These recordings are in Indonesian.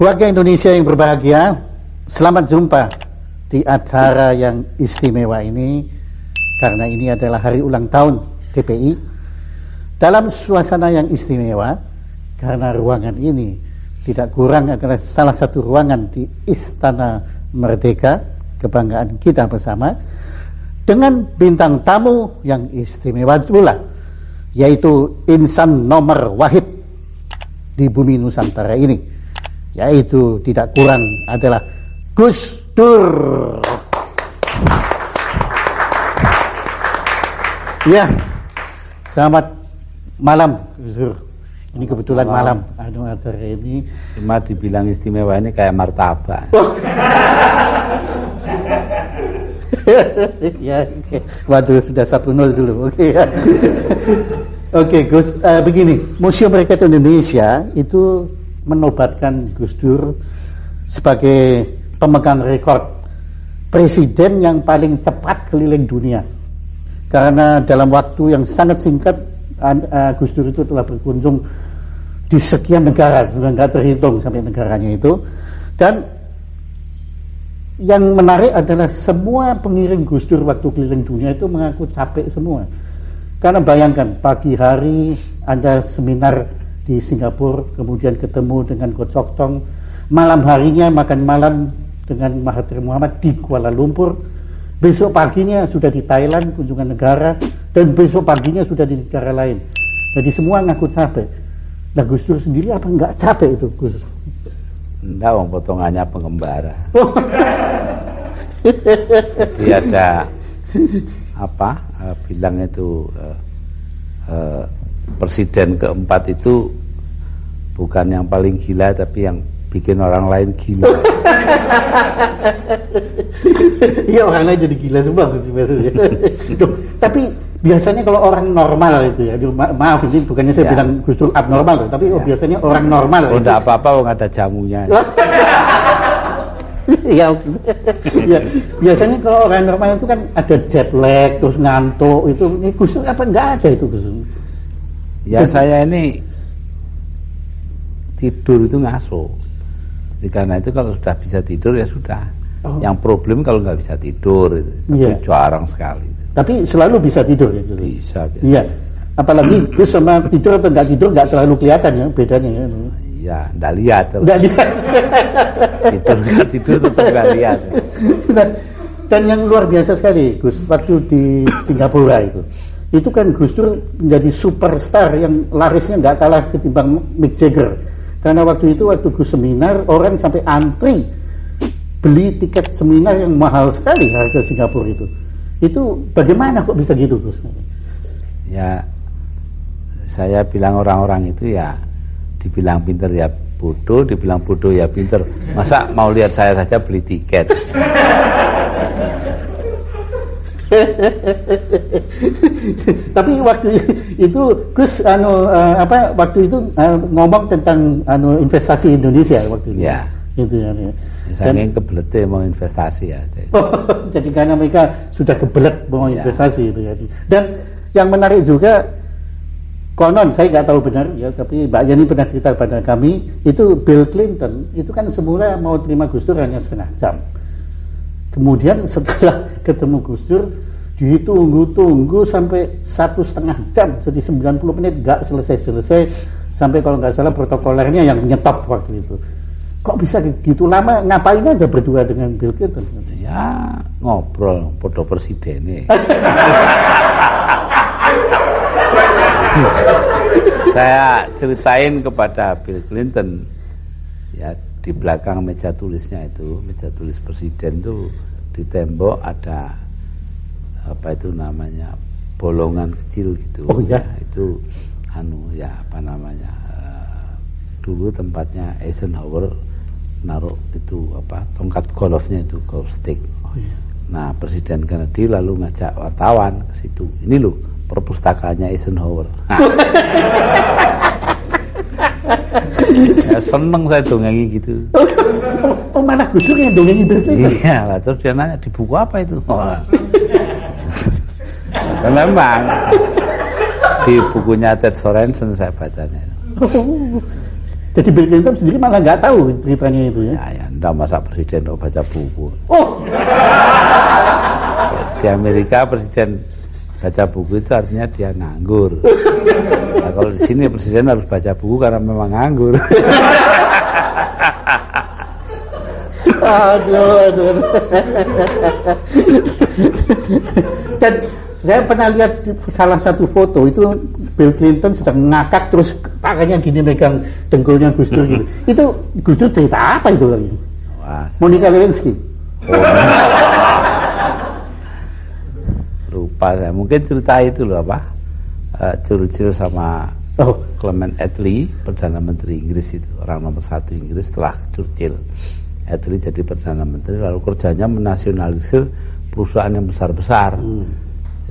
Keluarga Indonesia yang berbahagia, selamat jumpa di acara yang istimewa ini, karena ini adalah hari ulang tahun TPI. Dalam suasana yang istimewa, karena ruangan ini tidak kurang adalah salah satu ruangan di Istana Merdeka, kebanggaan kita bersama, dengan bintang tamu yang istimewa pula, yaitu insan nomor wahid di bumi Nusantara ini, yaitu tidak kurang adalah Gus Dur. Ya, selamat malam Gus Dur. Ini kebetulan malam acara ini. Cuma dibilang istimewa ini kayak martabak. Ya, okay. Waduh, sudah 1-0 dulu. Oke. Ya. Oke, Gus, begini, Museum Rakyat Indonesia itu menobatkan Gus Dur sebagai pemegang rekor presiden yang paling cepat keliling dunia. Karena dalam waktu yang sangat singkat, Gus Dur itu telah berkunjung di sekian negara, sudah nggak terhitung sampai negaranya itu. Dan yang menarik adalah semua pengiring Gus Dur waktu keliling dunia itu mengaku capek semua. Karena bayangkan, pagi hari ada seminar di Singapura, kemudian ketemu dengan Goh Chok Tong, malam harinya makan malam dengan Mahathir Mohamad di Kuala Lumpur, besok paginya sudah di Thailand kunjungan negara, dan besok paginya sudah di negara lain. Jadi semua ngaku capek. Nah, Gus Dur sendiri apa enggak capek itu, Gus? Enggak, wong potongannya pengembara. Jadi ada apa? Bilang itu presiden keempat itu bukan yang paling gila, tapi yang bikin orang lain gila. Iya, orang lain jadi gila semua. Tapi biasanya kalau orang normal itu ya, maaf ini bukannya saya bilang Gus Dur abnormal, tapi biasanya orang normal. Oh, enggak apa-apa, nggak ada jamunya. Ya, biasanya kalau orang normal itu kan ada jet lag, terus ngantuk itu. Ini Gus Dur apa enggak ada itu, Gus Dur? Ya, saya ini tidur itu ngaso. Jadi karena itu kalau sudah bisa tidur ya sudah. Yang problem kalau nggak bisa tidur itu. Tapi jarang sekali itu. Tapi selalu bisa tidur ya, Gus? Bisa. Iya. Apalagi Gus sama tidur atau nggak tidur nggak terlalu kelihatan ya bedanya ya. Ya, nggak lihat. Nggak lihat. Tidur nggak tidur tetap nggak lihat. Dan yang luar biasa sekali, Gus, waktu di Singapura itu kan Gus Dur menjadi superstar yang larisnya nggak kalah ketimbang Mick Jagger. Karena waktu Gus seminar, orang sampai antri beli tiket seminar yang mahal sekali harga Singapura itu. Itu bagaimana kok bisa gitu, Gus? Ya, saya bilang orang-orang itu ya dibilang pinter ya bodoh, dibilang bodoh ya pinter. Masa mau lihat saya saja beli tiket? Tapi waktu itu Gus waktu itu ngomong tentang investasi Indonesia waktu itu. Ya. Itu ya. Saya ingin kebelet mau investasi aja. Jadi karena mereka sudah kebelet mau investasi itu ya. Dan yang menarik juga, konon saya nggak tahu benar ya, tapi Mbak Yani pernah cerita kepada kami, itu Bill Clinton itu kan semula mau terima Gus Dur hanya setengah jam. Kemudian setelah ketemu Gus Dur ditunggu sampai 1,5 jam, jadi 90 menit nggak selesai, sampai kalau nggak salah protokolernya yang nyetop waktu itu. Kok bisa gitu lama? Ngapain aja berdua dengan Bill Clinton? Ya ngobrol, podo presiden. Saya ceritain kepada Bill Clinton, ya di belakang meja tulisnya itu, meja tulis presiden itu di tembok ada apa itu namanya bolongan kecil gitu. Oh ya, itu dulu tempatnya Eisenhower naruh itu tongkat golfnya itu, golf stick. Oh iya. Nah, Presiden Kennedy lalu ngajak wartawan ke situ. Ini loh perpustakaannya Eisenhower. Ya, seneng saya dongengi gitu. Oh, mana Gus Dur yang dongengi berarti? Iya lah, terus dia nanya di buku apa itu? Dan memang di bukunya Ted Sorensen saya bacanya. Jadi Bill Clinton sendiri malah nggak tahu ceritanya itu ya. Ya, enggak, masa presiden baca buku. Oh, Di Amerika presiden baca buku itu artinya dia nganggur. Nah, kalau di sini presiden harus baca buku karena memang nganggur. aduh. Dan saya pernah lihat di salah satu foto itu Bill Clinton sedang ngakak terus tangannya gini megang dengkulnya Gus Dur gitu. Itu Gus Dur cerita apa itu lagi? Wah, Monica Lewinsky. Lupa saya. Mungkin cerita itu loh apa? Churchill sama Clement Attlee, Perdana Menteri Inggris itu, orang nomor 1 Inggris setelah Churchill. Attlee jadi Perdana Menteri, lalu kerjanya menasionalisir perusahaan yang besar-besar.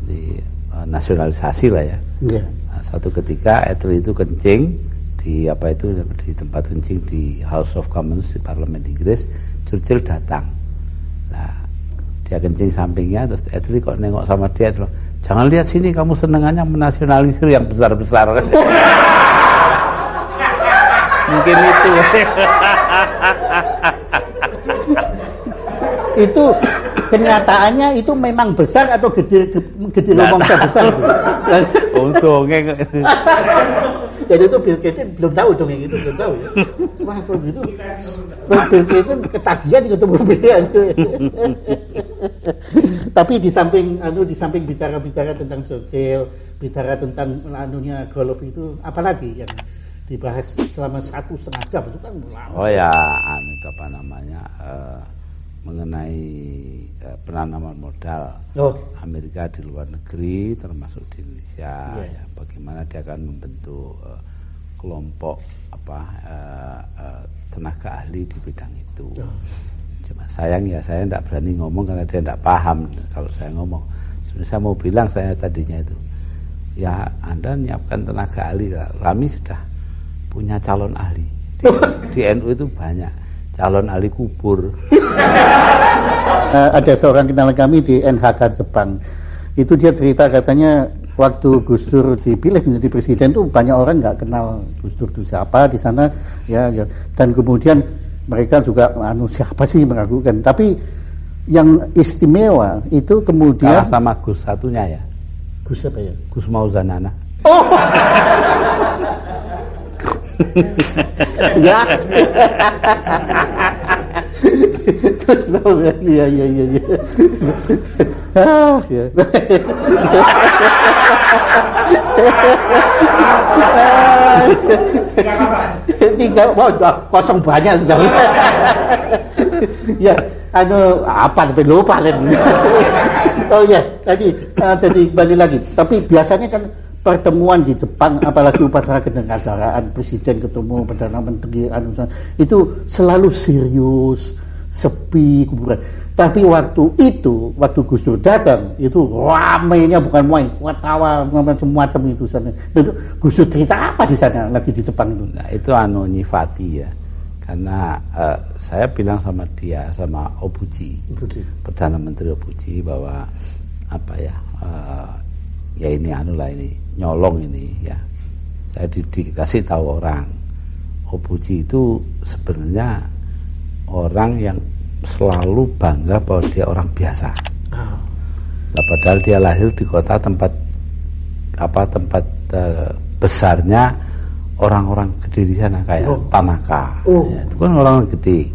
Jadi nasionalisasi lah ya. Yeah. Nah, suatu ketika Attlee itu kencing di di tempat kencing di House of Commons di Parlemen Inggris. Churchill datang. Nah, dia kencing sampingnya, terus Attlee kok nengok sama dia, jangan lihat sini, kamu senengannya menasionalisir yang besar-besar. Mungkin itu. Itu kenyataannya itu memang besar atau gede ngomong besar gitu. Untungnya. Jadi itu Bill Clinton belum tahu dong yang itu, belum tahu ya. Wah, kalau gitu Bill Clinton ketagihan ketemu dia. Tapi di samping bicara-bicara tentang Churchill, bicara tentang golf itu, apalagi yang dibahas selama 1,5 jam itu kan lama. Oh ya, itu apa namanya, mengenai penanaman modal Amerika di luar negeri termasuk di Indonesia, ya, bagaimana dia akan membentuk kelompok tenaga ahli di bidang itu. Cuma sayang ya, saya tidak berani ngomong karena dia tidak paham. Kalau saya ngomong, sebenarnya saya mau bilang, saya tadinya itu, ya Anda menyiapkan tenaga ahli, kami sudah punya calon ahli di NU itu banyak calon ahli kubur. Ada seorang kenalan kami di NHK Jepang, itu dia cerita katanya waktu Gus Dur dipilih menjadi presiden tuh banyak orang nggak kenal Gus Dur itu siapa di sana ya, dan kemudian mereka juga siapa sih meragukan, tapi yang istimewa itu kemudian kalah sama Gus satunya ya, Gus apa ya, Gus Mauzanana. Ya. Iya. Ya. Tiga, kosong banyak sudah. Ya, tapi lupa lagi. Oh ya, jadi balik lagi. Tapi biasanya kan pertemuan di Jepang, apalagi upacara kenegaraan presiden ketemu perdana menteri, itu selalu serius, sepi, kuburan. Tapi waktu Gus Dur datang, itu ramainya bukan main, ketawa macam-macam itu sana. Itu Gus Dur cerita apa di sana lagi di Jepang itu? Nah, itu nyifati ya. Karena saya bilang sama dia, sama Obuchi. Perdana Menteri Obuchi, bahwa ya ini ini nyolong ini ya. Saya dikasih tahu orang, Obuchi itu sebenarnya orang yang selalu bangga bahwa dia orang biasa. Nah, padahal dia lahir di kota tempat besarnya orang-orang gede di sana kayak Tanaka. Ya, itu kan orang gede,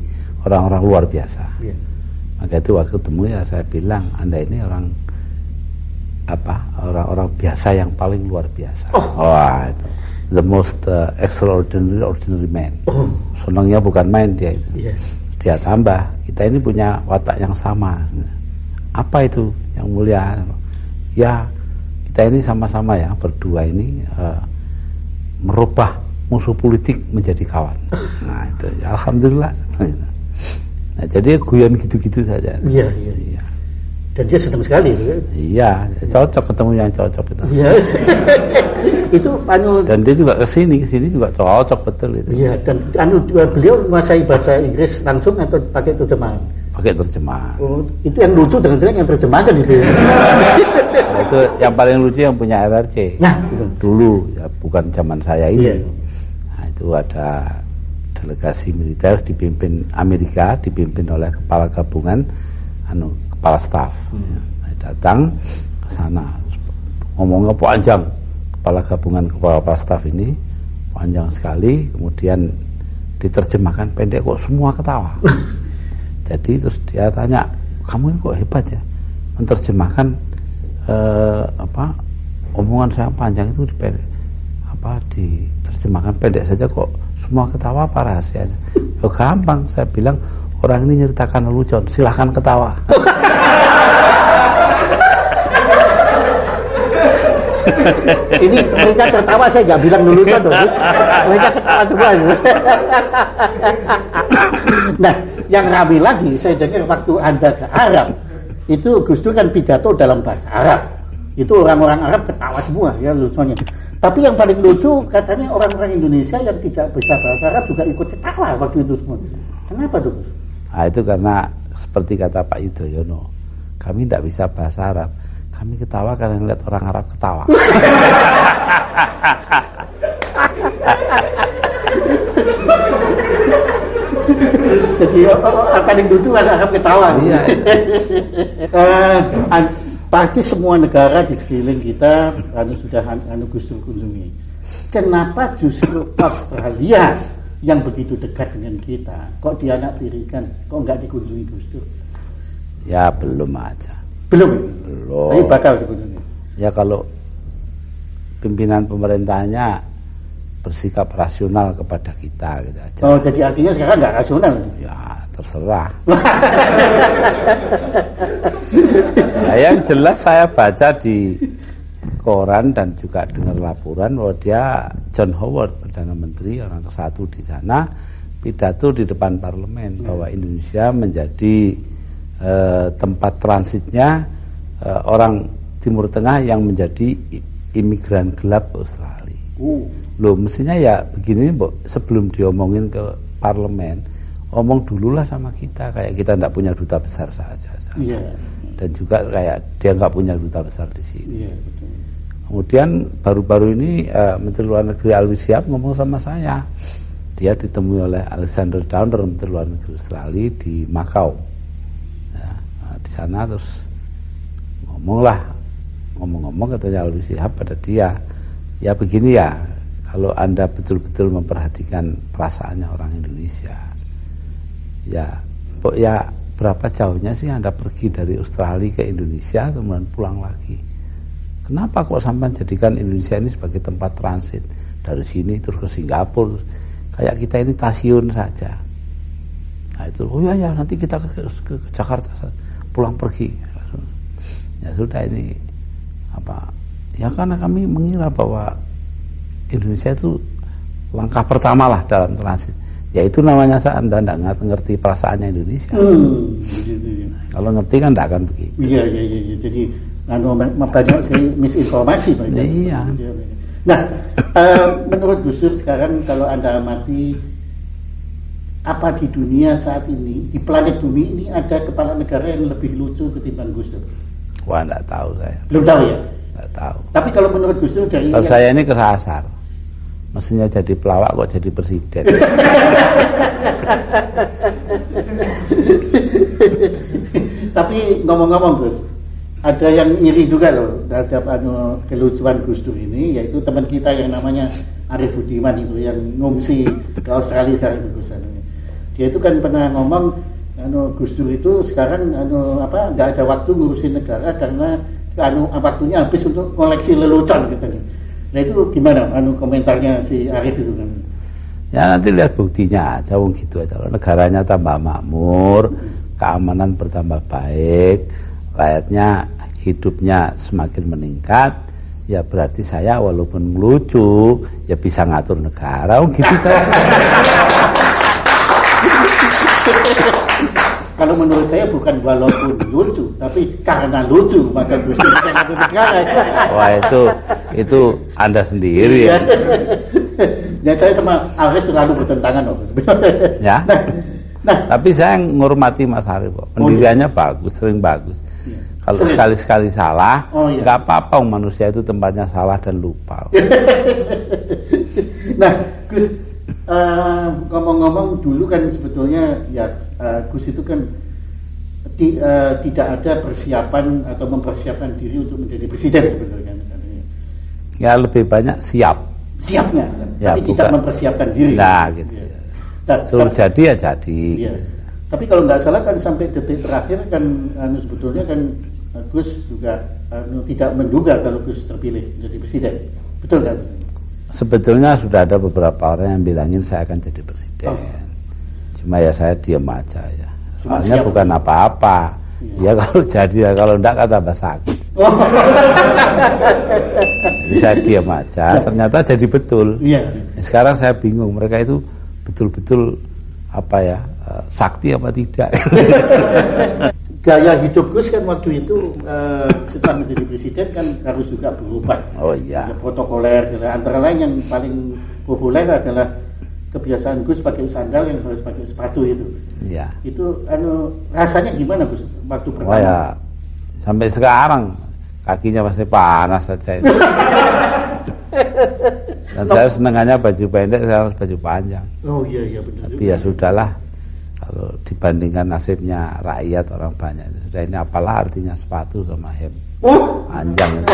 orang-orang luar biasa. Maka itu waktu ketemu ya saya bilang, Anda ini orang biasa yang paling luar biasa. Wah, itu the most extraordinary man. Senangnya bukan main dia itu. Dia tambah, kita ini punya watak yang sama. Apa itu yang mulia? Ya, kita ini sama-sama ya berdua ini merubah musuh politik menjadi kawan. Nah itu, ya, alhamdulillah. Nah, jadi guyon gitu-gitu saja. Iya. Dan dia senang sekali. Iya, cocok ketemu yang cocok itu. Iya. Itu dan dia juga kesini juga cocok betul itu. Iya, dan beliau menguasai bahasa Inggris langsung atau pakai terjemahan? Pakai terjemahan. Itu yang lucu dengan yang terjemahkan itu. Nah, itu yang paling lucu yang punya RRC. Nah, dulu ya, bukan zaman saya ini. Iya. Nah, itu ada delegasi militer dipimpin Amerika, dipimpin oleh kepala gabungan, kepala staf. Datang ke sana, ngomongnya panjang, kepala gabungan, kepala staf ini panjang sekali, kemudian diterjemahkan pendek, kok semua ketawa. Jadi terus dia tanya, kamu ini kok hebat ya, menerjemahkan omongan saya panjang itu diterjemahkan pendek saja kok semua ketawa, apa rahasianya? Oh, gampang, saya bilang orang ini nyeritakan lelucon, silahkan ketawa. Ini mereka tertawa, saya nggak bilang lelucon tuh. Mereka ketawa semua. Nah, yang ramai lagi, saya dengar waktu Anda ke Arab, itu Gus Dur kan pidato dalam bahasa Arab. Itu orang-orang Arab ketawa semua ya lucunya. Tapi yang paling lucu katanya orang-orang Indonesia yang tidak bisa bahasa Arab juga ikut ketawa waktu itu semua. Kenapa tuh? Nah, itu karena seperti kata Pak Yudhoyono, kami tidak bisa bahasa Arab, kami ketawa karena melihat orang Arab ketawa. Jadi paling lucu kan Arab ketawa. Iya. Pasti semua negara di sekeliling kita sudah Gus Dur kunjungi. Kenapa justru Australia yang begitu dekat dengan kita kok dianaktirikan, kok nggak dikunjungi Gus Dur? Ya belum aja. Belum. Tapi bakal dikunjungi. Ya kalau pimpinan pemerintahnya bersikap rasional kepada kita gitu aja. Oh, jadi artinya sekarang nggak rasional? Ya terserah. Nah, yang jelas saya baca di koran dan juga dengar laporan bahwa dia, John Howard, Perdana Menteri, orang ke-1 di sana, pidato di depan parlemen bahwa Indonesia menjadi tempat transitnya orang Timur Tengah yang menjadi imigran gelap ke Australia. Loh, mestinya ya begini, sebelum diomongin ke parlemen, omong dululah sama kita, kayak kita tidak punya duta besar saja. Iya. Dan juga kayak dia nggak punya duta besar di sini. Iya, betul. Kemudian baru-baru ini Menteri Luar Negeri Alwi Siap ngomong sama saya. Dia ditemui oleh Alexander Downer, Menteri Luar Negeri Australia di Macau. Ya, di sana terus ngomong katanya Alwi Siap pada dia, ya begini ya, kalau Anda betul-betul memperhatikan perasaannya orang Indonesia, ya berapa jauhnya sih Anda pergi dari Australia ke Indonesia kemudian pulang lagi? Kenapa kok sampai jadikan Indonesia ini sebagai tempat transit dari sini terus ke Singapura, kayak kita ini stasiun saja? Nah itu, oh ya nanti kita ke Jakarta pulang pergi. Ya sudah, ini ya karena kami mengira bahwa Indonesia itu langkah pertama lah dalam transit. Ya itu namanya Anda tidak ngerti perasaannya Indonesia. Nah, kalau ngerti kan tidak akan begitu. Iya. Jadi banyak misinformasi. Iya. Nah, menurut Gus Dur sekarang kalau Anda amati, apa di dunia saat ini, di planet bumi ini ada kepala negara yang lebih lucu ketimbang Gus Dur? Wah, tidak tahu saya. Belum tahu ya? Tidak tahu. Tapi kalau menurut Gus Dur dari kalau saya ini kesasar. Mestinya jadi pelawak kok jadi presiden. Tapi ngomong-ngomong Gus, ada yang iri juga loh terhadap kelucuan Gus Dur ini, yaitu teman kita yang namanya Arief Budiman itu yang ngungsi ke Australia itu Gus. Dia itu kan pernah ngomong Gus Dur itu sekarang nggak ada waktu ngurusin negara karena waktunya habis untuk koleksi lelucon gitu. Nah itu gimana komentarnya si Arief itu kan? Ya nanti lihat buktinya aja, gitu aja. Negaranya tambah makmur, keamanan bertambah baik, rakyatnya hidupnya semakin meningkat, ya berarti saya walaupun lucu ya bisa ngatur negara, gitu saya. Kalau menurut saya bukan walaupun lucu, tapi karena lucu maka Gus Dur bisa ngatur negara. Wah itu Anda sendiri ya. Dan saya sama Arief terlalu bertentangan loh. Ya. Nah, tapi saya menghormati Mas Arief kok. Pendiriannya bagus, sering bagus. Ya. Kalau sekali-sekali salah, nggak apa-apa, manusia itu tempatnya salah dan lupa. Nah, Gus, ngomong-ngomong dulu kan sebetulnya ya Gus itu kan tidak ada persiapan atau mempersiapkan diri untuk menjadi presiden sebetulnya. Ya lebih banyak Siapnya, kan? Ya, tapi tidak mempersiapkan diri. Nah, gitu. Ya. Suruh jadi ya jadi. Ya. Gitu. Tapi kalau nggak salah kan sampai detik terakhir kan sebetulnya kan Gus juga tidak menduga kalau Gus terpilih menjadi presiden, betul kan? Sebetulnya sudah ada beberapa orang yang bilangin saya akan jadi presiden. Cuma ya saya diam aja ya. Soalnya bukan apa-apa. Ya kalau jadi ya, kalau enggak kan tambah sakit. Jadi saya diam aja. Ternyata jadi betul. Iya. Sekarang saya bingung mereka itu betul-betul apa ya, sakti apa tidak. Gaya hidup Gus kan waktu itu setelah menjadi presiden kan harus juga berubah. Oh iya. Protokoler, antara lain yang paling populer adalah kebiasaan Gus pakai sandal yang harus pakai sepatu itu. Iya. Itu rasanya gimana Gus waktu pertama? Oh ya, sampai sekarang kakinya masih panas saja itu. Dan saya senangannya baju pendek, saya harus baju panjang. Oh iya benar. Tapi ya sudahlah. Kalau dibandingkan nasibnya rakyat orang banyak, sudah ini apalah artinya sepatu sama hem panjang itu.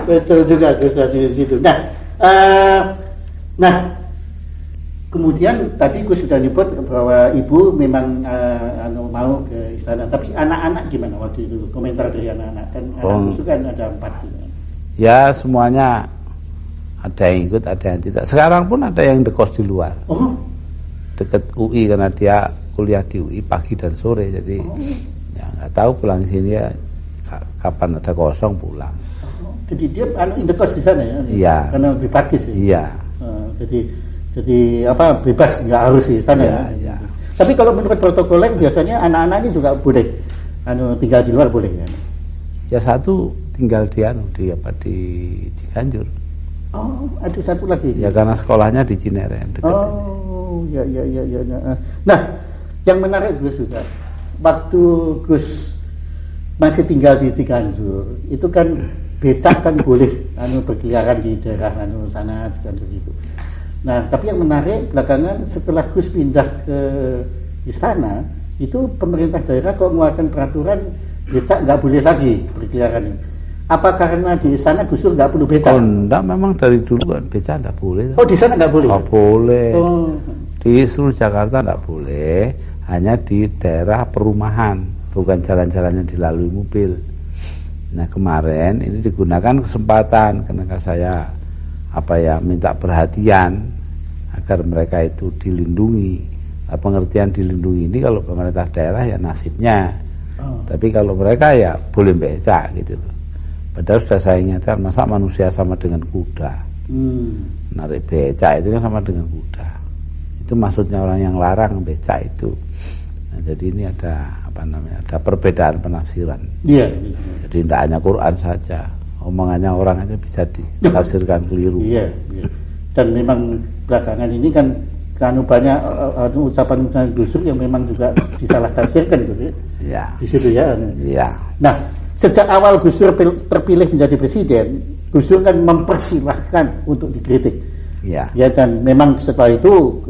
Betul juga Gus di situ. Nah, kemudian tadi Gus sudah nyebut bahwa ibu memang mau ke istana. Tapi anak-anak gimana waktu itu? Komentar dari anak-anak kan anak Gus kan ada 4. Ya semuanya. Ada yang ikut, ada yang tidak. Sekarang pun ada yang dekos di luar. Oh. Deket UI karena dia kuliah di UI pagi dan sore. Jadi ya nggak tahu pulang sini ya kapan ada kosong pulang. Jadi dia indekos di sana ya? Iya. Karena lebih praktis ya? Iya. Jadi apa bebas nggak harus di sana ya? Iya. Tapi kalau menurut protokolnya biasanya anak-anaknya juga boleh tinggal di luar boleh ya? Ya satu tinggal di Ciganjur. Oh, ada satu lagi. Ya karena sekolahnya di Cinere dekat. Oh, ya. Nah, yang menarik Gus juga, waktu Gus masih tinggal di Ciganjur, itu kan becak kan boleh berkeliaran di daerah sana Ciganjur itu. Nah, tapi yang menarik belakangan setelah Gus pindah ke istana, itu pemerintah daerah kok mengeluarkan peraturan becak nggak boleh lagi berkeliaran ini. Apa karena di sana Gus Dur nggak perlu becak? Oh enggak, memang dari dulu kan becak nggak boleh. Oh di sana nggak boleh? Nggak boleh. Oh. Di seluruh Jakarta nggak boleh, hanya di daerah perumahan, bukan jalan-jalan yang dilalui mobil. Nah kemarin ini digunakan kesempatan karena saya minta perhatian agar mereka itu dilindungi. Nah, pengertian dilindungi ini kalau pemerintah daerah ya nasibnya. Tapi kalau mereka ya boleh becak gitu loh. Padahal sudah saya ingatkan, masa manusia sama dengan kuda. Narik becak itu kan sama dengan kuda. Itu maksudnya orang yang larang becak itu. Nah, jadi ini ada ada perbedaan penafsiran. Iya. Jadi tidak hanya Quran saja, omongannya orang aja bisa ditafsirkan keliru. Iya. Dan memang belakangan ini kan banyak ucapan-ucapan Gus Dur yang memang juga disalah tafsirkan gitu. Iya. Di situ ya. Iya. Nah, sejak awal Gus Dur terpilih menjadi presiden, Gus Dur kan mempersilahkan untuk dikritik. Iya. Ya, dan memang setelah itu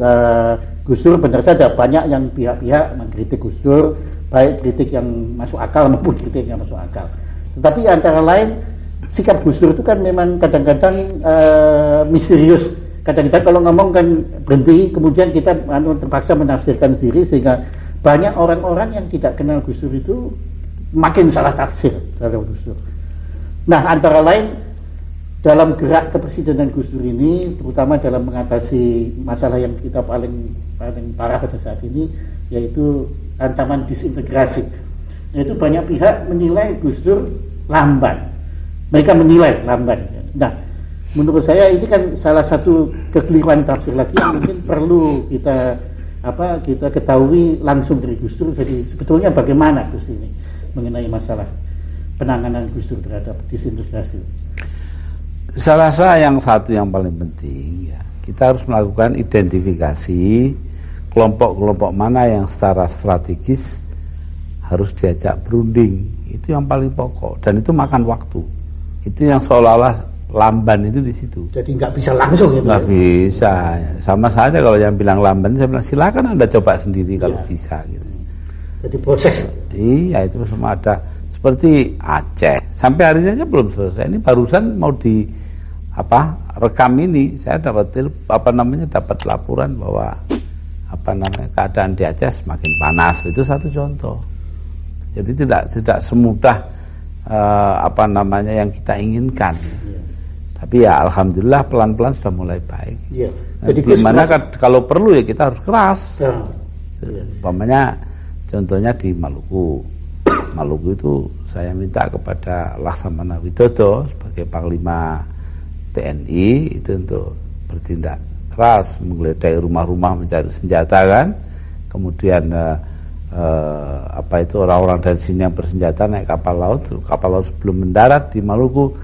Gus Dur benar saja banyak yang pihak-pihak mengkritik Gus Dur, baik kritik yang masuk akal maupun kritik yang masuk akal. Tetapi antara lain sikap Gus Dur itu kan memang kadang-kadang misterius. Kadang-kadang kalau ngomong kan berhenti, kemudian kita terpaksa menafsirkan sendiri sehingga banyak orang-orang yang tidak kenal Gus Dur itu makin salah tafsir terhadap Gus Dur. Nah, antara lain dalam gerak kepresidenan Gus Dur ini, terutama dalam mengatasi masalah yang kita paling parah pada saat ini, yaitu ancaman disintegrasi. Yaitu banyak pihak menilai Gus Dur lamban. Mereka menilai lamban. Nah, menurut saya ini kan salah satu kekeliruan tafsir lagi yang mungkin perlu kita ketahui langsung dari Gus Dur. Jadi sebetulnya bagaimana Gus ini mengenai masalah penanganan Gus Dur terhadap disintegrasi? Saya rasa yang paling penting ya, kita harus melakukan identifikasi kelompok-kelompok mana yang secara strategis harus diajak berunding. Itu yang paling pokok dan itu makan waktu. Itu yang seolah-olah lamban itu di situ. Jadi nggak bisa langsung gitu. Nggak bisa. Sama saja kalau yang bilang lamban, saya bilang silakan Anda coba sendiri kalau bisa gitu. Jadi proses. Iya, itu semua ada. Seperti Aceh, sampai hari ini aja belum selesai. Ini barusan mau rekam ini, saya dapat laporan bahwa keadaan di Aceh semakin panas. Itu satu contoh. Jadi tidak semudah yang kita inginkan. Tapi ya alhamdulillah pelan-pelan sudah mulai baik. Iya. Jadi dimana kalau perlu ya kita harus keras. Ya. Umpamanya contohnya di Maluku. Maluku itu saya minta kepada Laksamana Widodo sebagai Panglima TNI itu untuk bertindak keras, menggeledah rumah-rumah mencari senjata kan. Kemudian orang-orang dari sini yang bersenjata naik kapal laut sebelum mendarat di Maluku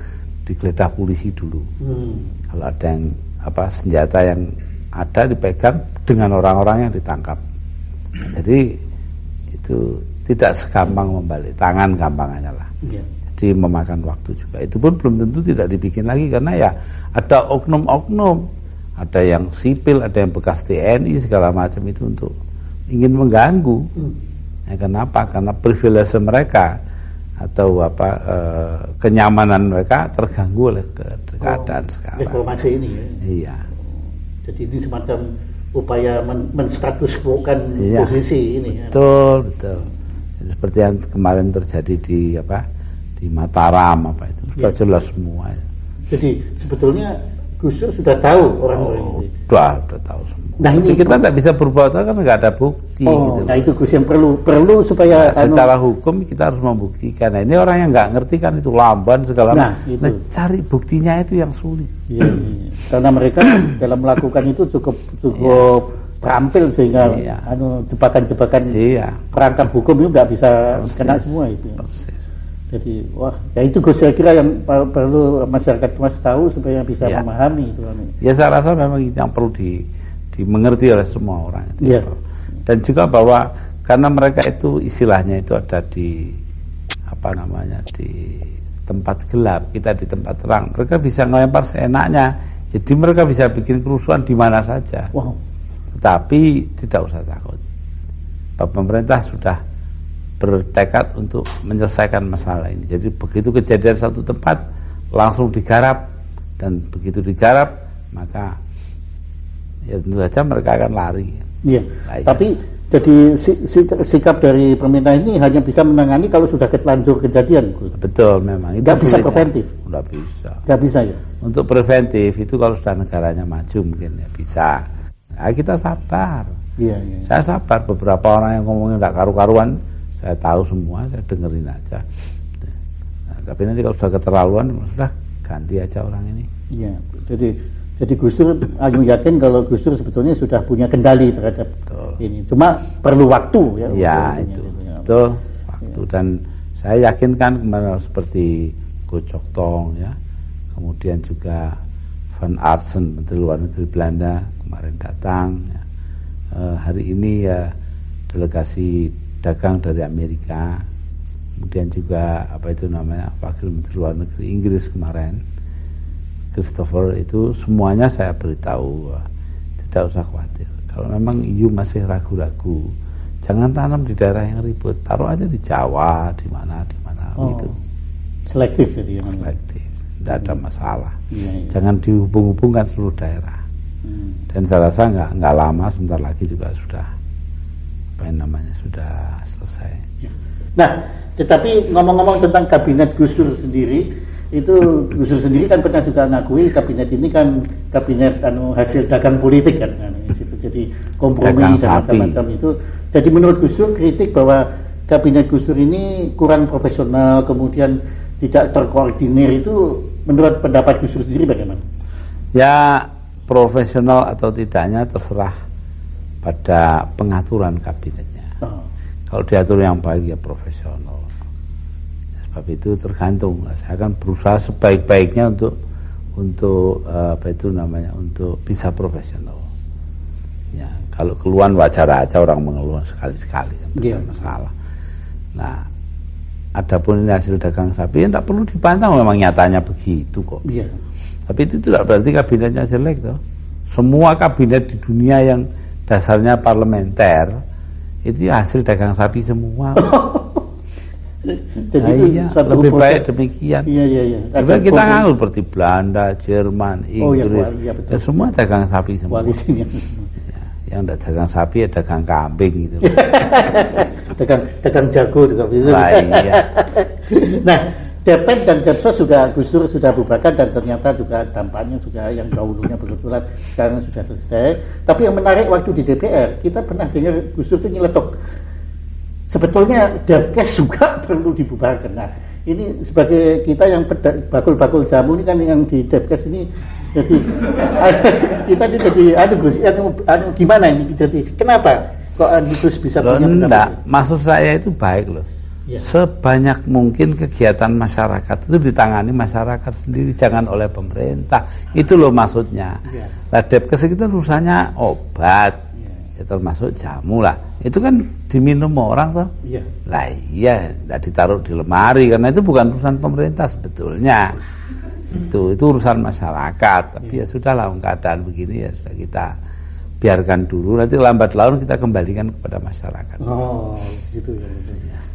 digeledah polisi dulu. Kalau ada yang senjata yang ada dipegang dengan orang-orang yang ditangkap. Jadi itu tidak segampang membalik tangan gampangannya lah. Jadi memakan waktu juga. Itu pun belum tentu tidak dibikin lagi karena ya ada oknum-oknum, ada yang sipil, ada yang bekas TNI segala macam itu untuk ingin mengganggu. Ya, kenapa? Karena privilege mereka atau kenyamanan mereka terganggu oleh keadaan sekarang. Reformasi ini ya. Iya. Jadi ini semacam upaya menstatus quo-kan posisi ini. Betul. Jadi seperti yang kemarin terjadi di Mataram itu sudah jelas semua. Jadi sebetulnya Gus Dur sudah tahu orang-orang itu. Sudah tahu semua. Nah, tapi kita tidak bisa berbuat karena nggak ada bukti. Gitu. Nah itu Gus yang perlu supaya secara hukum kita harus membuktikan. Nah, ini orang yang nggak ngerti kan itu lamban segala macam. Nah, cari buktinya itu yang sulit. Iya. Karena mereka dalam melakukan itu cukup terampil sehingga jebakan-jebakan perangkap hukum itu nggak bisa kena semua itu. Jadi ya itu Gus saya kira yang perlu masyarakat luas tahu supaya bisa memahami itu. Ya saya rasa memang yang perlu dimengerti oleh semua orang itu. Dan juga bahwa karena mereka itu istilahnya itu ada di di tempat gelap, kita di tempat terang. Mereka bisa ngelempar seenaknya. Jadi mereka bisa bikin kerusuhan di mana saja. Tetapi tidak usah takut. Pemerintah sudah bertekad untuk menyelesaikan masalah ini. Jadi begitu kejadian satu tempat langsung digarap, dan begitu digarap maka ya tentu saja mereka akan lari. Iya. Tapi jadi sikap dari pemerintah ini hanya bisa menangani kalau sudah terlanjur kejadian. Betul, memang. Tidak bisa preventif. Tidak bisa. Tidak bisa ya. Untuk preventif itu kalau sudah negaranya maju mungkin ya bisa. Nah, kita sabar. Iya. Saya sabar. Beberapa orang yang ngomongin tidak karu-karuan, saya tahu semua, saya dengerin aja. Nah, tapi nanti kalau sudah keterlaluan, sudah ganti aja orang ini. Iya. Jadi Gus Dur, aku yakin kalau Gus Dur sebetulnya sudah punya kendali terhadap ini. Cuma perlu waktu ya. Ya itu. Betul. Waktu. Dan saya yakin kan kemarin seperti Go Chok Tong ya. Kemudian juga Van Artsen, Menteri Luar Negeri Belanda kemarin datang ya. Hari ini ya delegasi dagang dari Amerika, kemudian juga Wakil Menteri Luar Negeri Inggris kemarin, Christopher, itu semuanya saya beritahu, tidak usah khawatir. Kalau memang EU masih ragu-ragu, jangan tanam di daerah yang ribut, taruh aja di Jawa, di mana gitu. Selektif jadi. Selektif, tidak ada masalah. Jangan dihubung-hubungkan seluruh daerah. Dan saya rasa nggak lama, sebentar lagi juga sudah selesai. Nah, tetapi ngomong-ngomong tentang kabinet Gus Dur sendiri, itu Gus Dur sendiri kan pernah juga mengakui kabinet ini kan kabinet hasil dagang politik kan, jadi kompromi dan macam-macam itu. Jadi menurut Gus Dur kritik bahwa kabinet Gus Dur ini kurang profesional, kemudian tidak terkoordinir, itu menurut pendapat Gus Dur sendiri bagaimana? Ya, profesional atau tidaknya terserah pada pengaturan kabinetnya. Kalau diatur yang baik ya profesional. Sebab itu tergantung. Saya akan berusaha sebaik-baiknya untuk untuk bisa profesional. Ya, kalau keluhan wajar aja orang mengeluh sekali-sekali, tidak masalah. Nah, adapun ini hasil dagang sapi, tidak perlu dipantang, memang nyatanya begitu kok. Tapi itu tidak berarti kabinetnya jelek toh. Semua kabinet di dunia yang dasarnya parlementer itu hasil dagang sapi semua. Jadi nah, itu iya, suatu lebih proses. baik demikian. Iya. Lebih kita nganggur seperti Belanda, Jerman, Inggris, betul. ya semua dagang sapi semua. Koalisinya. Ya, yang tidak dagang sapi ya dagang kambing gitu. dagang jago juga gitu. Nah, iya. Nah, Depen dan Demsos sudah Gus Dur sudah bubarkan dan ternyata juga dampaknya sudah yang dahulunya bergejolak sekarang sudah selesai. Tapi yang menarik waktu di DPR kita pernah dengar Gus Dur itu nyeletuk. Sebetulnya Depkes juga perlu dibubarkan. Nah, ini sebagai kita yang bakul-bakul jamu ini kan yang di Depkes ini jadi kita ini jadi gimana ini jadi kenapa kok Gus bisa punya pendapat? Enggak, maksud saya itu baik loh. Ya. Sebanyak mungkin kegiatan masyarakat itu ditangani masyarakat sendiri, jangan oleh pemerintah. Itu loh maksudnya. Ya. Nah, Depkes itu urusannya obat, ya, termasuk jamu lah. Itu kan diminum orang toh. Ya. Lah iya, tidak ditaruh di lemari karena itu bukan urusan pemerintah sebetulnya. Itu urusan masyarakat. Tapi ya sudahlah, keadaan begini ya sudah kita biarkan dulu. Nanti lambat laun kita kembalikan kepada masyarakat. Oh, gitu ya.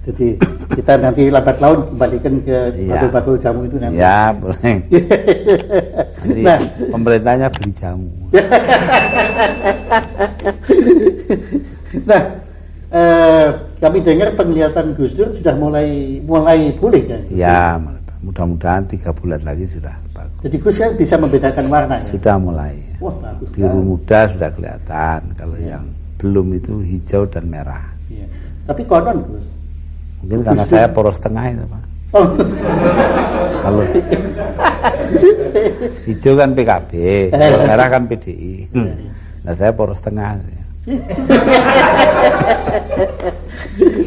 Jadi kita nanti lambat laun kembalikan ke bakul-bakul jamu itu nanti. Ya, boleh. Nanti nah, pemerintahnya beli jamu. Nah, kami dengar penglihatan Gus Dur sudah mulai pulih kan? Ya, mudah-mudahan 3 bulan lagi sudah bagus. Jadi Gus kan bisa membedakan warna ya? Sudah mulai. Wah, bagus. Biru muda sudah kelihatan. Kalau yang belum itu hijau dan merah. Ya. Tapi konon Gus, mungkin karena saya poros tengah itu Pak. Oh. Kalau hijau kan PKB, kalau merah kan PDI. Nah saya poros tengah.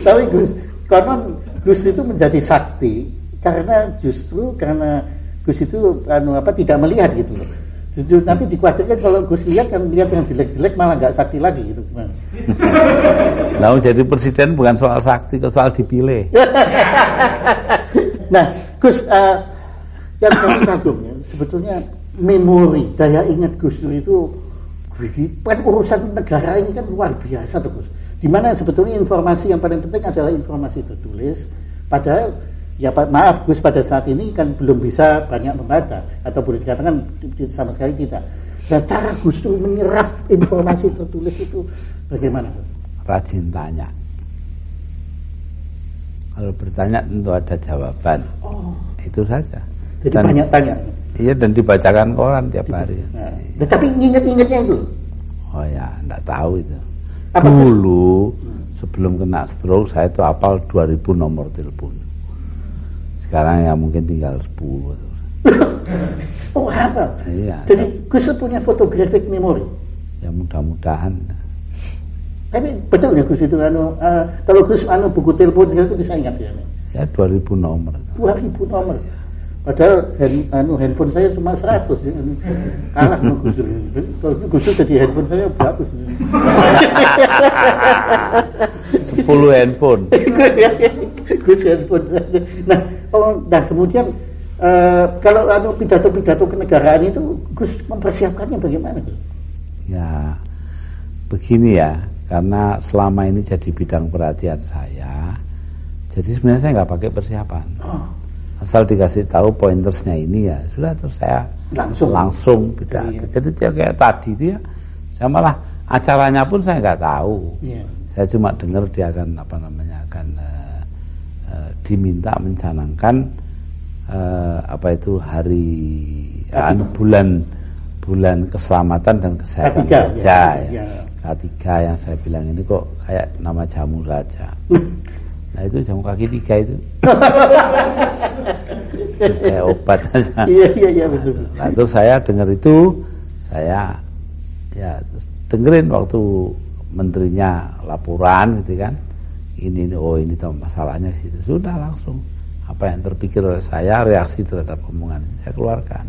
Tapi Gus, konon Gus itu menjadi sakti karena Gus itu tidak melihat gitu loh. Nanti dikhawatirkan kalau Gus lihat yang jelek-jelek malah nggak sakti lagi gitu. Nah, jadi presiden bukan soal sakti, soal dipilih. Nah, Gus, yang kami kagum ya, sebetulnya memori, daya ingat Gus Dur itu kan urusan negara ini kan luar biasa tuh Gus. Dimana sebetulnya informasi yang paling penting adalah informasi tertulis. Padahal ya maaf Gus, pada saat ini kan belum bisa banyak membaca atau boleh dikatakan sama sekali tidak. Dan cara Gus Dur menyerap informasi tertulis itu bagaimana? Rajin tanya. Kalau bertanya tentu ada jawaban. Oh. Itu saja. Jadi dan, banyak tanya. Iya, dan dibacakan koran tiap hari. Nah, tapi ingat-ingatnya itu? Oh ya, enggak tahu itu. Apa dulu sebelum kena stroke saya itu hafal 2000 nomor telepon. Sekarang ya mungkin tinggal 10. Oh, hafal? Iya. Jadi Gus punya photographic memory? Ya mudah-mudahan. Tapi betul ya Gus itu kalau Gus buku telepon segala itu bisa ingat ya? Ya 2000 nomor. 2000 nomor. Padahal handphone saya cuma 100 ya. Kalah sama Gus Dur. Kalau Gus Dur jadi handphone saya berapa? 10 handphone. Gus handphone. Nah kemudian kalau pidato-pidato kenegaraan itu Gus mempersiapkannya bagaimana? Ya begini ya, karena selama ini jadi bidang perhatian saya, jadi sebenarnya saya nggak pakai persiapan. Asal dikasih tahu pointersnya ini ya sudah, terus saya langsung pidato. Jadi kayak tadi itu ya, saya malah acaranya pun saya nggak tahu. Saya cuma dengar dia akan diminta mencanangkan bulan keselamatan dan kesehatan kerja ya. K3 yang saya bilang ini kok kayak nama jamu saja. Nah itu jamu kaki 3 itu. Kayak obat saja. Iya betul. Nah terus saya dengar itu, saya ya terus dengerin waktu menterinya laporan gitu kan. Ini tahu masalahnya ke situ. Sudah langsung apa yang terpikir oleh saya, reaksi terhadap omongan itu saya keluarkan.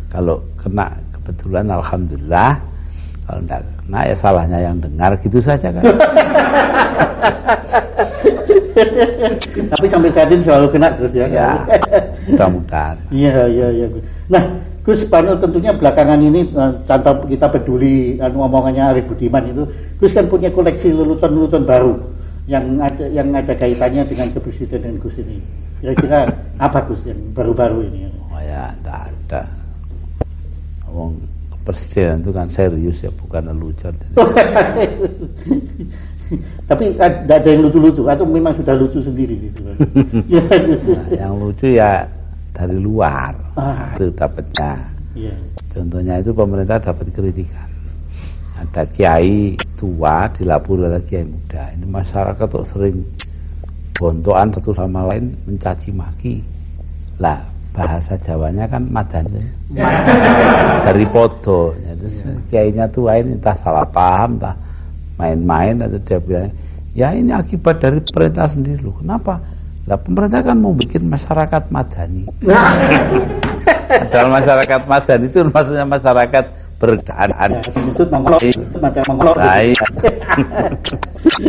Kalau kena kebetulan alhamdulillah, kalau enggak kena ya salahnya yang dengar, gitu saja kan. Tapi sampai saat ini selalu kena terus ya. Ya, mudah-mudahan. Iya. Nah, Gus Pano tentunya belakangan ini tanpa kita peduli omongannya Arif Budiman itu, Gus kan punya koleksi lelucon-lelucon baru yang ada kaitannya dengan kepresidenan Gus ini. Kira-kira apa Gus yang baru-baru ini? Oh ya, enggak ada. Ngomong kepresidenan itu kan serius ya, bukan lelucon. Tapi tidak ada yang lucu-lucu atau memang sudah lucu sendiri gitu. Nah, yang lucu ya dari luar itu dapatnya. Iya. Contohnya itu pemerintah dapat kritikan. Ada kiai tua dilapor oleh kiai muda. Ini masyarakat tuh sering bontokan satu sama lain mencaci maki. Lah bahasa Jawanya kan madani. Dari podo. Terus kiainya tua ini entah salah paham, entah main-main atau dia bilang, ya ini akibat dari pemerintah sendiri loh. Kenapa? Lah pemerintah kan mau bikin masyarakat madani. Padahal masyarakat madani itu maksudnya masyarakat berkeadaan.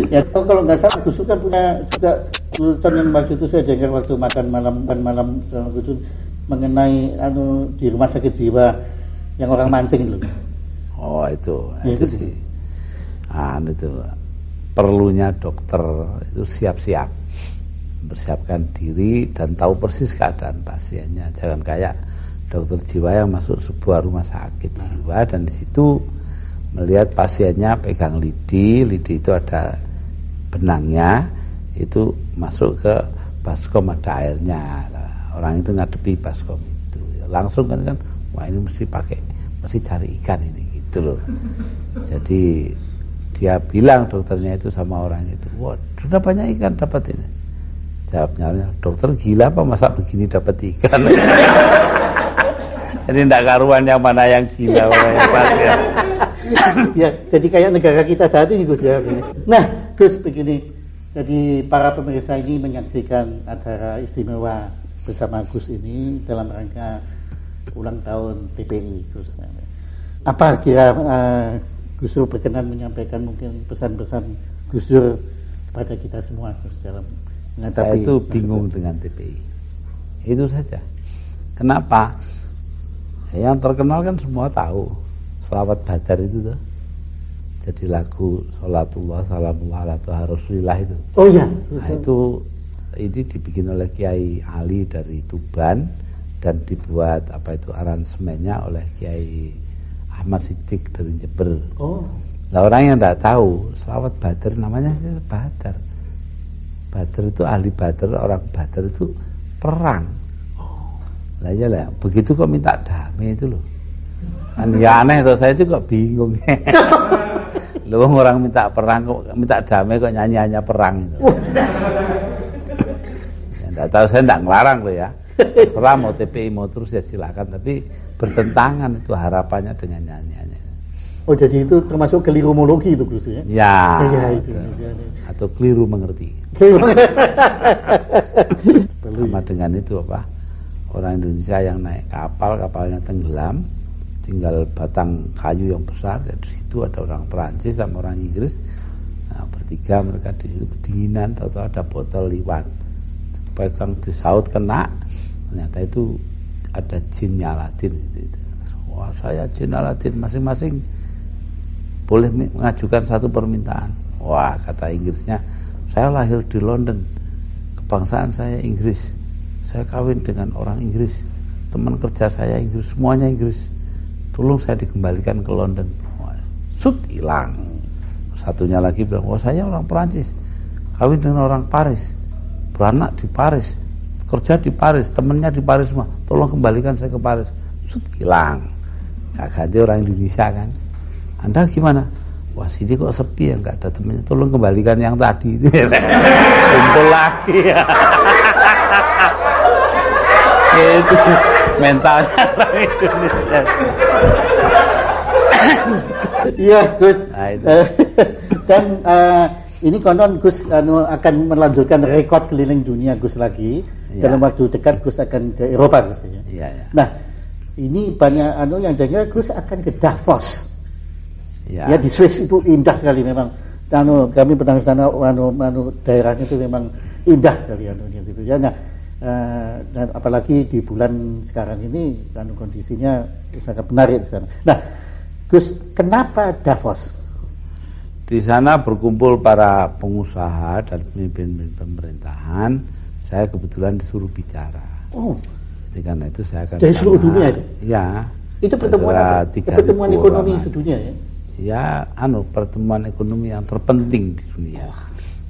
Ya kalau nggak salah Gus kan punya juga tulisan yang waktu itu saya dengar waktu makan malam itu mengenai di rumah sakit jiwa yang orang mancing loh. Oh itu sih. Itu perlunya dokter itu siap-siap mempersiapkan diri dan tahu persis keadaan pasiennya. Jangan kayak dokter jiwa yang masuk sebuah rumah sakit jiwa dan di situ melihat pasiennya pegang lidi itu ada benangnya, itu masuk ke baskom ada airnya. Orang itu ngadepi baskom itu langsung kan wah ini mesti cari ikan ini gitu loh. Jadi dia bilang dokternya itu sama orang itu, wah sudah banyak ikan dapat ini. Jawabnya, dokter gila apa masa begini dapat ikan? Jadi tidak karuan yang mana yang gila, mana yang pasien. Ya, jadi kayak negara kita saat ini Gus ya. Nah, Gus begini, jadi para pemirsa ini menyaksikan acara istimewa bersama Gus ini dalam rangka ulang tahun TPI Gus. Apa kira Gus Dur berkenan menyampaikan mungkin pesan-pesan Gus Dur kepada kita semua Gus dalam saya itu bingung dengan TPI. Itu saja. Kenapa? Yang terkenal kan semua tahu. Sholawat Badar itu tuh. Jadi lagu Sholatullah Salamullah ala Toha Rasulillah itu. Oh iya. Nah, itu ini dibikin oleh Kiai Ali dari Tuban dan dibuat aransemennya oleh Kiai Ahmad Siddiq dari Jember. Oh. Nah, orang yang tidak tahu Sholawat Badar namanya sih Badar. Badar itu ahli Badar, orang Badar itu perang. Lah ya lah, begitu kok minta damai itu loh. Kan ya aneh tuh, saya itu kok bingung. Loh orang minta perang kok minta damai kok nyanyi-nyanyi perang itu. Ya enggak tahu, saya enggak ngelarang loh ya. Setelah mau TPI mau terus ya silakan, tapi bertentangan itu harapannya dengan nyanyiannya. Oh jadi itu termasuk kelirumologi itu Gus ya? Ya itu. Atau keliru mengerti. Sama dengan itu apa? Orang Indonesia yang naik kapalnya tenggelam, tinggal batang kayu yang besar. Di situ ada orang Perancis sama orang Inggris. Nah, bertiga mereka di situ kedinginan, atau ada botol liwat. Pegang di saut kena, ternyata itu ada jinnya Aladin gitu. Wah saya jin Aladin, masing-masing boleh mengajukan satu permintaan. Wah kata Inggrisnya, saya lahir di London, kebangsaan saya Inggris, saya kawin dengan orang Inggris, teman kerja saya Inggris, semuanya Inggris, tolong saya dikembalikan ke London. Wah, hilang. Satunya lagi bilang, wah saya orang Perancis, kawin dengan orang Paris, beranak di Paris, kerja di Paris, temennya di Paris semua, tolong kembalikan saya ke Paris. Hilang. Gak ganti orang Indonesia kan. Anda gimana? Wah sini kok sepi ya, nggak ada temennya, tolong kembalikan yang tadi. Kumpul lagi ya. Itu mentalnya orang Indonesia. Iya Gus. Nah, Dan ini konon Gus akan melanjutkan rekor keliling dunia Gus lagi. Ya. Dalam waktu dekat Gus akan ke Eropa Gus ya. Iya, ya. Nah ini banyak yang dengar Gus akan ke Davos. Ya di Swiss itu indah sekali memang. Kami pernah ke sana, daerahnya itu memang indah sekali gitu ya. Nah, Dan apalagi di bulan sekarang ini kan kondisinya sangat menarik di sana. Nah, Gus, kenapa Davos? Di sana berkumpul para pengusaha dan pemimpin pemerintahan. Saya kebetulan disuruh bicara. Oh, jadi karena itu saya akan dari seluruh dunia itu? Ya. Itu pertemuan apa? Pertemuan ekonomi sedunia ya? Ya, pertemuan ekonomi yang terpenting di dunia.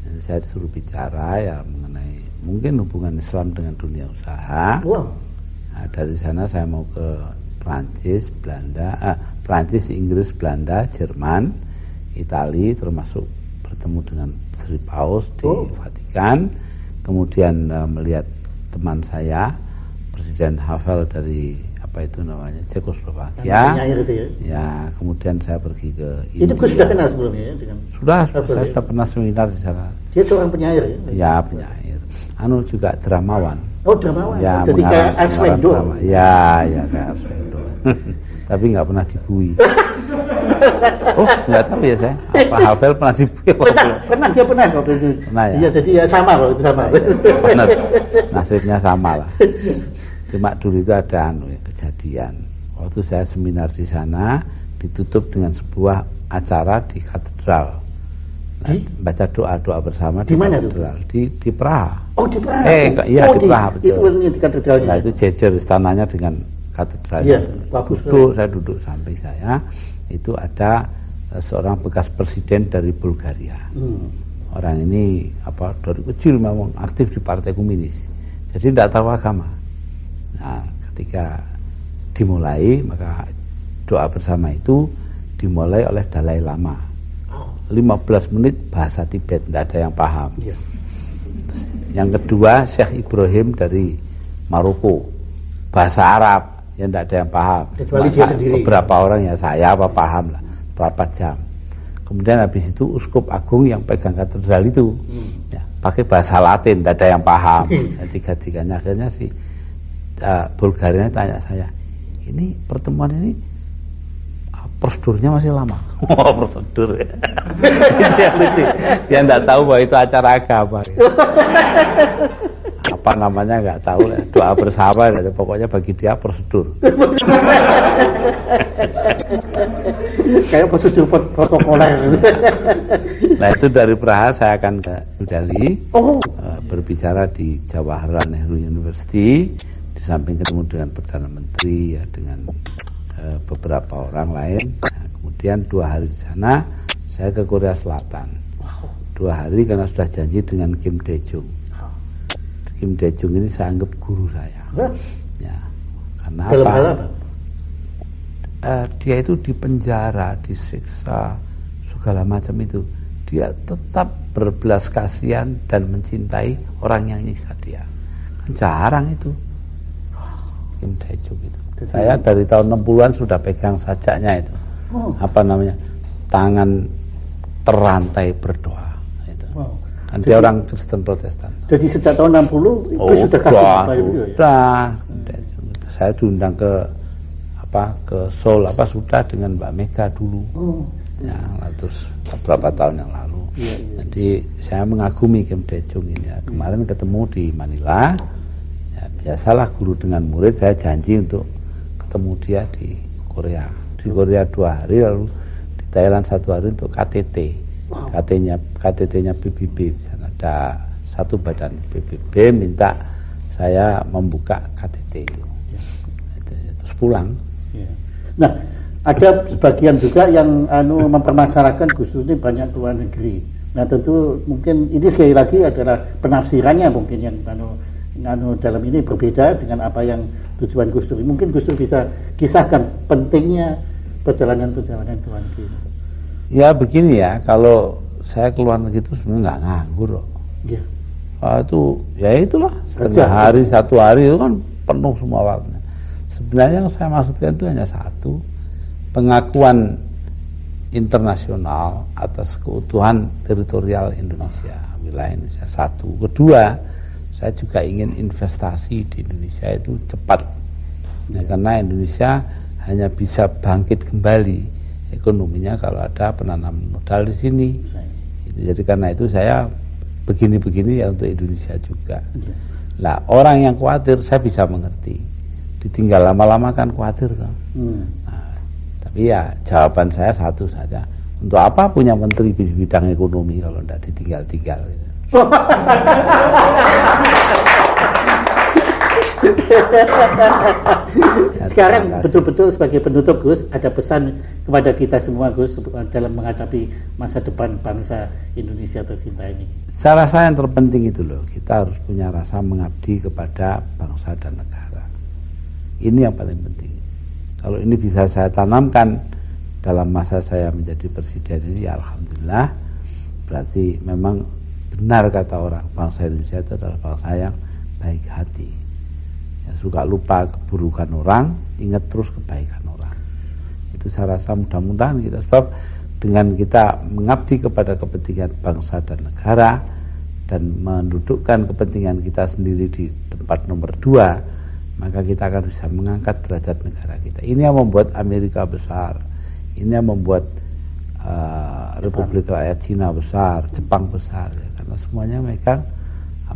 Jadi saya disuruh bicara ya mengenai mungkin hubungan Islam dengan dunia usaha. Wow. Nah, dari sana saya mau ke Prancis, Prancis, Inggris, Belanda, Jerman, Italia, termasuk bertemu dengan Sri Paus di Vatikan. Kemudian melihat teman saya, Presiden Havel dari Cekoslovakia. Ya, kemudian saya pergi ke India. Itu Gus sudah kenal sebelumnya ya dengan? Saya sudah pernah seminar di sana. Dia seorang penyair ya? Ya, penyair. Juga dramawan. Oh, dramawan. Ya, jadi kayak Arswendo. Ya, kayak Arswendo. Tapi nggak pernah dibui. Oh, nggak tahu ya saya. Apa Havel pernah dibui? Pernah dia pernah waktu itu. Pernah ya. Iya, jadi ya sama kalau itu sama. Benar. Nasibnya sama lah. Cuma dulu itu ada kejadian. Waktu saya seminar di sana ditutup dengan sebuah acara di katedral. Nah, baca doa-doa bersama di katedral di Praha. Oh, di Praha. Iya, di Praha betul. Itu di katedralnya. Nah, itu jejer istananya dengan katedralnya. Iya, saya duduk samping saya itu ada seorang bekas presiden dari Bulgaria. Orang ini dari kecil memang aktif di Partai Komunis. Jadi tidak tahu agama. Nah, ketika dimulai, maka doa bersama itu dimulai oleh Dalai Lama. 15 menit bahasa Tibet, tidak ada yang paham. Ya. Yang kedua, Syekh Ibrahim dari Maroko, bahasa Arab, yang tidak ada yang paham. Kecuali dia sendiri. Beberapa orang ya saya paham lah, berapa jam. Kemudian habis itu Uskup Agung yang pegang katedral itu, ya, pakai bahasa Latin, tidak ada yang paham. Tiga-tiganya akhirnya Bulgaria tanya saya, ini pertemuan ini prosedurnya masih lama. Oh, prosedur ya. Dia tidak tahu bahwa itu acara agama. Apa namanya nggak tahu, doa bersama, pokoknya bagi dia prosedur. Kayak prosedur protokoler. Nah, itu dari Praha saya akan ke New Delhi, berbicara di Jawaharlal Nehru University. Di samping ketemu dengan Perdana Menteri, ya, dengan beberapa orang lain. Nah, kemudian 2 hari di sana saya ke Korea Selatan. 2 hari karena sudah janji dengan Kim Dae-jung. Kim Dae-jung ini saya anggap guru saya. Ya, karena apa? Dia itu dipenjara, disiksa, segala macam itu. Dia tetap berbelas kasihan dan mencintai orang yang nyiksa dia. Kan jarang itu. Kim Dae-jung itu. Saya dari tahun 60-an sudah pegang sajaknya itu. Tangan terantai berdoa itu. Kan dia orang Kristen Protestan. Jadi sejak tahun 60 itu sudah kagum sudah. Saya diundang ke Seoul sudah dengan Mbak Mega dulu. Ya, terus beberapa tahun yang lalu. Jadi saya mengagumi Kim Dae-jung ini. Kemarin ketemu di Manila. Biasalah guru dengan murid, saya janji untuk ketemu dia di Korea. Di Korea 2 hari, lalu di Thailand 1 hari untuk KTT. KTT-nya PBB. Ada satu badan PBB minta saya membuka KTT itu. Terus pulang. Nah, ada sebagian juga yang mempermasalahkan Gus Dur ini banyak ke luar negeri. Nah, tentu mungkin ini sekali lagi adalah penafsirannya mungkin yang dalam ini berbeda dengan apa yang tujuan Gus Dur. Mungkin Gus Dur bisa kisahkan pentingnya perjalanan-perjalanan ke luar negeri. Ya begini ya, kalau saya ke luar negeri itu sebenarnya nggak nganggur kok. Ya. Itu ya itulah setengah hari, 1 hari itu kan penuh semua waktunya. Sebenarnya yang saya maksudkan itu hanya satu, pengakuan internasional atas keutuhan teritorial Indonesia, wilayah Indonesia. 1. Kedua, saya juga ingin investasi di Indonesia itu cepat. Ya, karena Indonesia hanya bisa bangkit kembali ekonominya kalau ada penanaman modal di sini. Jadi karena itu saya begini-begini ya untuk Indonesia juga. Lah orang yang khawatir saya bisa mengerti. Ditinggal lama-lama kan khawatir toh. Nah, tapi ya jawaban saya satu saja. Untuk apa punya menteri di bidang ekonomi kalau tidak ditinggal-tinggal gitu. Sekarang betul-betul sebagai penutup Gus, ada pesan kepada kita semua Gus dalam menghadapi masa depan bangsa Indonesia tercinta ini. Saya rasa yang terpenting itu loh, kita harus punya rasa mengabdi kepada bangsa dan negara. Ini yang paling penting. Kalau ini bisa saya tanamkan dalam masa saya menjadi presiden ini, ya alhamdulillah, berarti memang benar kata orang, bangsa Indonesia itu adalah bangsa yang baik hati. Ya, suka lupa keburukan orang, ingat terus kebaikan orang. Itu saya rasa mudah-mudahan kita, sebab dengan kita mengabdi kepada kepentingan bangsa dan negara dan mendudukkan kepentingan kita sendiri di tempat nomor 2, maka kita akan bisa mengangkat derajat negara kita. Ini yang membuat Amerika besar, ini yang membuat Republik Rakyat Cina besar, Jepang besar, ya, karena semuanya megang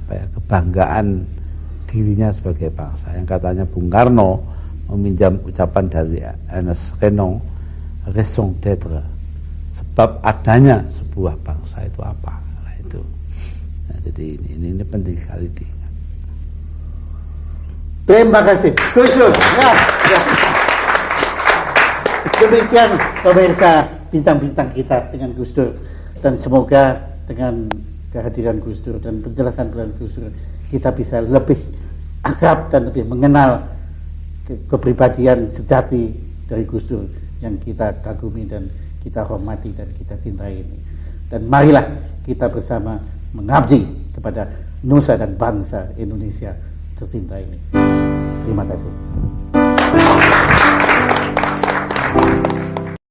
kebanggaan dirinya sebagai bangsa. Yang katanya Bung Karno meminjam ucapan dari Ernest Renan, raison d'être, sebab adanya sebuah bangsa itu apa. Nah, itu. Nah, jadi ini penting sekali diingat. Terima kasih Gus Dur. Demikian pemirsa bincang-bincang kita dengan Gus Dur, dan semoga dengan kehadiran Gus Dur dan penjelasan Gus Dur kita bisa lebih akrab dan lebih mengenal kepribadian sejati dari Gus Dur yang kita kagumi dan kita hormati dan kita cintai ini. Dan marilah kita bersama mengabdi kepada nusa dan bangsa Indonesia tercinta ini. Terima kasih.